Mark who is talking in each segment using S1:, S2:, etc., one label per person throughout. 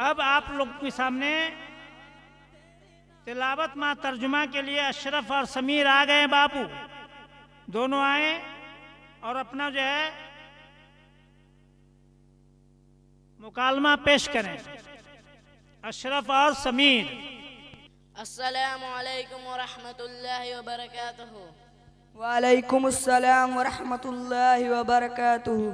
S1: अब आप लोग के सामने तिलावत मां तर्जुमा के लिए अशरफ और समीर आ गए। बापू दोनों आए और अपना जो है मुकालमा पेश करें। अशरफ और समीर।
S2: अस्सलामु अलैकुम व रहमतुल्लाहि व बरकातुहू।
S3: वालेकुम अस्सलाम व रहमतुल्लाहि व बरकातुहू।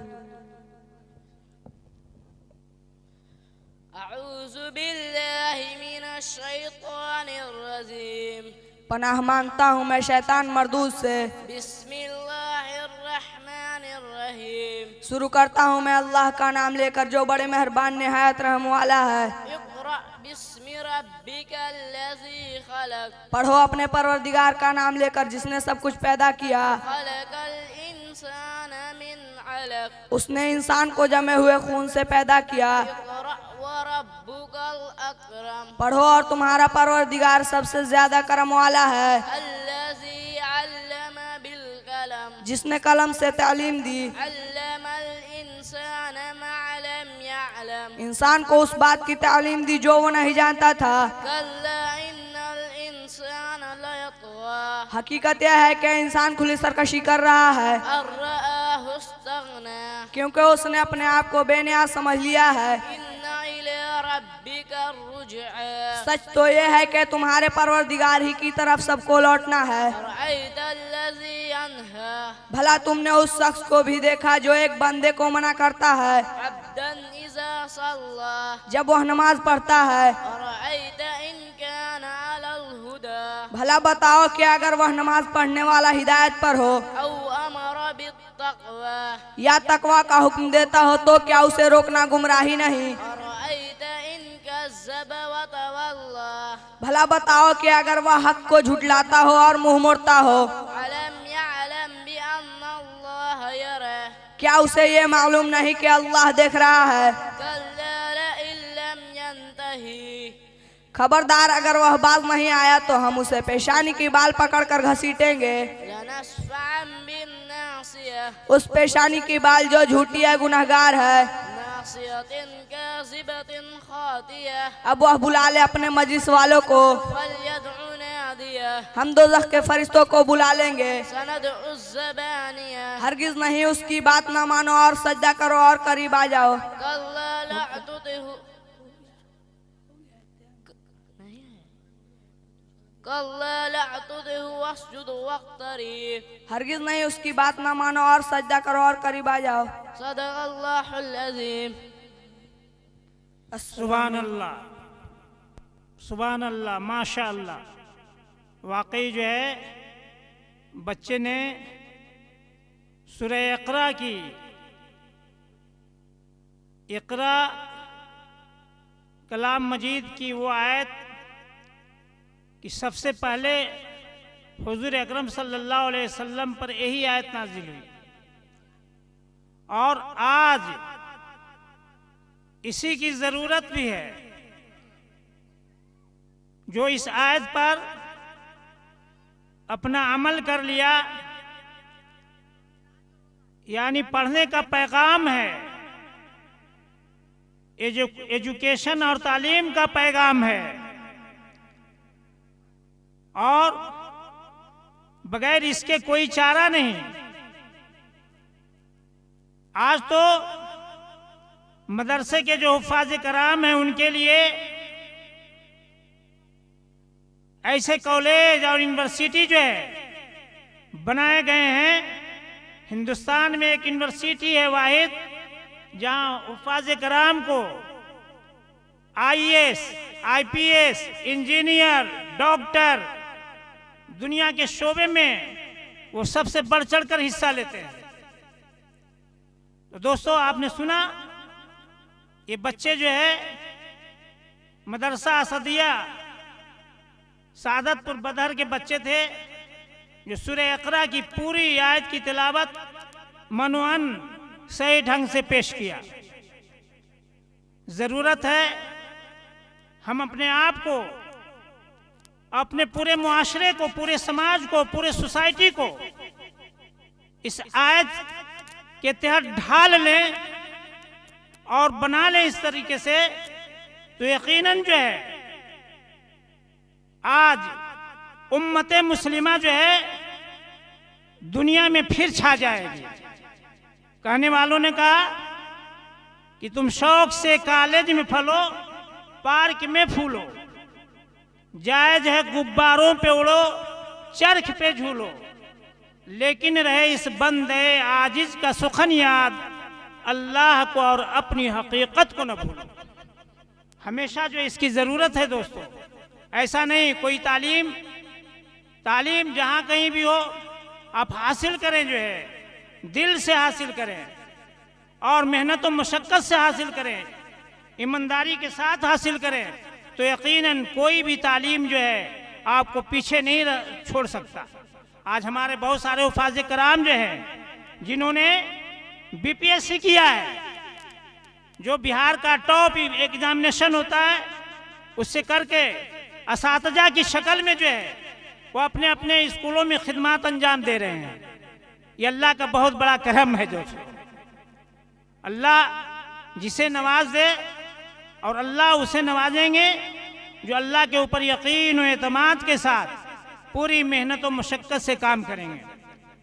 S2: अऊज़ु बिल्लाहि मिनश शैतानिर रजीम।
S3: पनाह मांगता हूँ मैं शैतान मरदूद से।
S2: बिस्मिल्लाहिर रहमानिर रहीम।
S3: शुरू करता हूँ मैं अल्लाह का नाम लेकर जो बड़े मेहरबान निहायत रहम वाला है।
S2: इक़रा बिस्मि रब्बिकल लज़ी खलक़।
S3: पढ़ो अपने परवरदिगार का नाम लेकर जिसने सब कुछ पैदा किया।
S2: खलक़ल इंसान मिन अलक़।
S3: उसने इंसान को जमे हुए खून से पैदा किया।
S2: इक़रा व रब्बुकल अकरम।
S3: पढ़ो और तुम्हारा परवरदिगार सबसे ज्यादा करम वाला है।
S2: अल्लज़ी अल्लम बिल कलम।
S3: जिसने कलम से तालीम दी।
S2: अल्लमल इंसान मा लम यअलम।
S3: इंसान को उस बात की तालीम दी जो वो नहीं जानता था।
S2: कल्ला इन्नल इंसान लयतग़ा।
S3: हकीकत यह है कि इंसान खुली सरकशी कर रहा है
S2: अर्रआहु इस्तग़ना।
S3: क्योंकि उसने अपने आप को बेनियाज समझ लिया है।
S2: इन्ना इला रब्बिका रुजआ।
S3: सच तो यह है कि तुम्हारे परवरदिगार ही की तरफ सबको लौटना है।
S2: रअयतल्लज़ी यन्हा।
S3: भला तुमने उस शख्स को भी देखा जो एक बंदे को मना करता है
S2: अब्दन इज़ा सल्ला।
S3: जब वह नमाज पढ़ता है।
S2: रअयत इन कान अलल हुदा।
S3: भला बताओ कि अगर वह नमाज पढ़ने वाला हिदायत पर हो
S2: औ अमर बित्तक़वा।
S3: या तकवा का हुक्म देता हो तो क्या उसे रोकना गुमराही नहीं।
S2: रअयत इन कज़्ज़ब व तवल्ला।
S3: भला बताओ कि अगर वह हक को झुठलाता हो और मुंह मोड़ता हो
S2: अलम यअलम बिअन्नल्लाह यरा।
S3: क्या उसे ये मालूम नहीं कि अल्लाह देख रहा है।
S2: कल्ला लइन लम यंतही।
S3: खबरदार अगर वह बाज नहीं आया तो हम उसे पेशानी की बाल पकड़कर घसीटेंगे।
S2: लनस्फ़अन बिन्नासिया।
S3: उस पेशानी की बाल जो झूठी है गुनहगार है।
S2: नासियतिन काज़िबतिन खातिया।
S3: अब वह बुला ले अपने मजलिस वालों को।
S2: फल्यदउ नादिया।
S3: हम दोज़ख के फरिश्तों को बुला लेंगे।
S2: सनदउ ज़बानिया।
S3: हरगिज नहीं उसकी बात ना मानो और सजदा करो और करीब आ जाओ।
S2: कल्ला लअतुतिहु। कल्ला लअतुतिहु वस्जुद वक़्तरीब।
S3: हरगिज नहीं उसकी बात ना मानो और सजदा करो और करीब आ जाओ।
S2: सदक़ल्लाहुल अज़ीम।
S1: सुभान अल्लाह, सुभान अल्लाह, माशा अल्लाह। वाकई जो है बच्चे ने सूरह इक़रा की, इक़रा कलाम मजीद की वो आयत कि सबसे पहले हुज़ूर अकरम सल्लल्लाहु अलैहि वसल्लम पर यही आयत नाजिल हुई और आज इसी की ज़रूरत भी है। जो इस आयत पर अपना अमल कर लिया, यानी पढ़ने का पैगाम है, एजुकेशन और तालीम का पैगाम है, और बगैर इसके कोई चारा नहीं। आज तो मदरसे के जो हुफ़ाज़ कराम हैं उनके लिए ऐसे कॉलेज और यूनिवर्सिटी जो है बनाए गए हैं। हिंदुस्तान में एक यूनिवर्सिटी है वाहिद जहां हुफ़ाज़ कराम को आईएएस, आईपीएस, इंजीनियर, डॉक्टर, दुनिया के शोबे में वो सबसे बढ़ चढ़कर हिस्सा लेते हैं। तो दोस्तों आपने सुना ये बच्चे जो है मदरसा असदिया सादतपुर बदर के बच्चे थे जो सूरह इक़रा की पूरी आयत की तिलावत मनोअन सही ढंग से पेश किया। ज़रूरत है हम अपने आप को, अपने पूरे मुआशरे को, पूरे समाज को, पूरे सोसाइटी को इस आयत के तहत ढाल लें और बना लें इस तरीके से तो यकीनन जो है आज उम्मत मुस्लिमा जो है दुनिया में फिर छा जाएगी। कहने वालों ने कहा कि तुम शौक से कॉलेज में फलो, पार्क में फूलो, जायज है गुब्बारों पे उड़ो, चरख पे झूलो, लेकिन रहे इस बंदे आजिज का सुखन याद, अल्लाह को और अपनी हकीकत को न भूलो। हमेशा जो इसकी ज़रूरत है दोस्तों, ऐसा नहीं कोई तालीम जहाँ कहीं भी हो आप हासिल करें, जो है दिल से हासिल करें और मेहनत और मशक्क़त से हासिल करें, ईमानदारी के साथ हासिल करें, तो यकीनन कोई भी तालीम जो है आपको पीछे नहीं छोड़ सकता। आज हमारे बहुत सारे उफाज़ कराम जो हैं जिन्होंने बीपीएससी किया है, जो बिहार का टॉप एग्जामिनेशन होता है उससे करके असातिज़ा की शक्ल में जो है वो अपने अपने स्कूलों में खिदमत अंजाम दे रहे हैं। ये अल्लाह का बहुत बड़ा करम है दोस्तों। अल्लाह जिसे नवाज दे और अल्लाह उसे नवाजेंगे जो अल्लाह के ऊपर यकीन और एतमाद के साथ पूरी मेहनत और मशक्क़त से काम करेंगे।